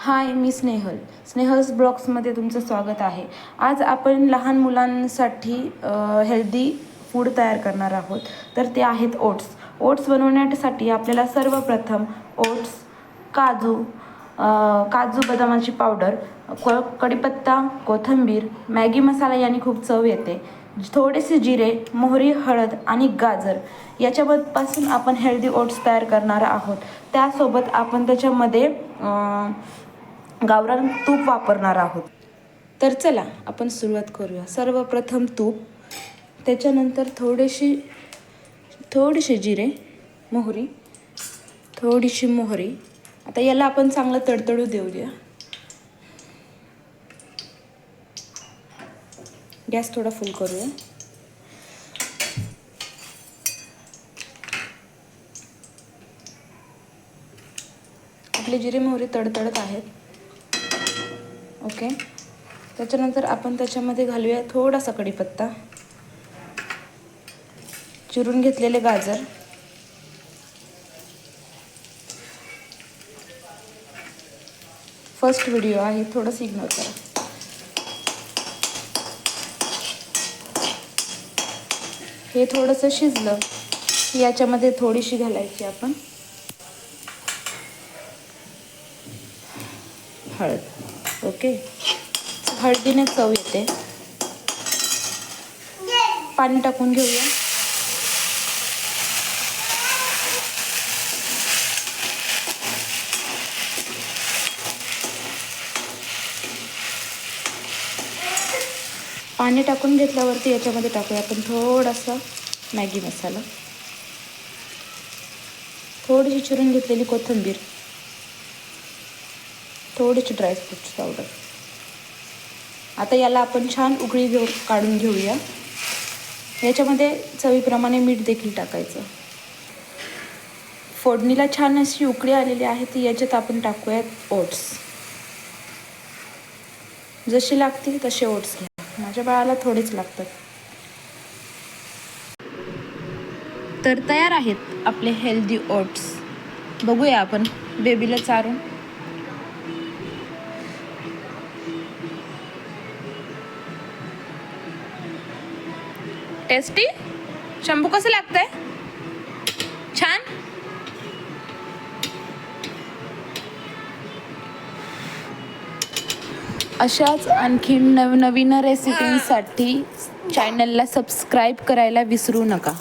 हाय, मी स्नेहल्स ब्लॉग्समध्ये तुमचं स्वागत आहे. आज आपण लहान मुलांसाठी हेल्दी फूड तयार करणार आहोत. तर ते आहेत ओट्स बनवण्यासाठी आपल्याला सर्वप्रथम ओट्स, काजू बदामाची पावडर, कढीपत्ता, कोथिंबीर, मॅगी मसाला याने खूप चव येते, थोडेसे जिरे, मोहरी, हळद आणि गाजर याच्यापासून आपण हेल्दी ओट्स तयार करणार आहोत. त्यासोबत आपण त्याच्यामध्ये गावरान तूप वापरणार आहोत. तर चला आपण सुरुवात करूया. सर्वप्रथम तूप, त्याच्यानंतर थोडेसे जिरे, थोडीशी मोहरी. आता याला आपण चांगलं तडतडू देऊया. गॅस थोडा फुल करूया. आपले जिरे मोहरी तडतडत आहेत. ओके, त्याच्यानंतर आपण त्याच्यामध्ये घालूया थोडासा कढीपत्ता, चिरून घेतलेले गाजर, फर्स्ट व्हिडिओ आहे, थोडंसं इग्नोर करा. हे थोडंसं शिजलं की याच्यामध्ये थोडीशी घालायची आपण हळद. ओके, हळदीने चव येते. पाणी टाकून घेऊया. पाणी टाकून घेतल्यावरती याच्यामध्ये टाकूया आपण थोडासा मॅगी मसाला, थोडीशी चिरून घेतलेली कोथिंबीर, थोडीशी ड्रायफ्रूट्स पावडर. आता याला आपण छान उकळी काढून घेऊया. याच्यामध्ये चवीप्रमाणे मीठ देखील टाकायचं. फोडणीला छान अशी उकळी आलेली आहे, ती याच्यात आपण टाकूयात ओट्स. जसे लागतील तसे ओट्स घ्या. माझ्या बाळाला थोडेच लागतात. तर तयार आहेत आपले हेल्दी ओट्स. बघूया आपण बेबीला चारून. टेस्टी. शंभू कसं लागतंय? छान. अशाच आणखीन नवनवीन रेसिपींसाठी चॅनलला सबस्क्राईब करायला विसरू नका.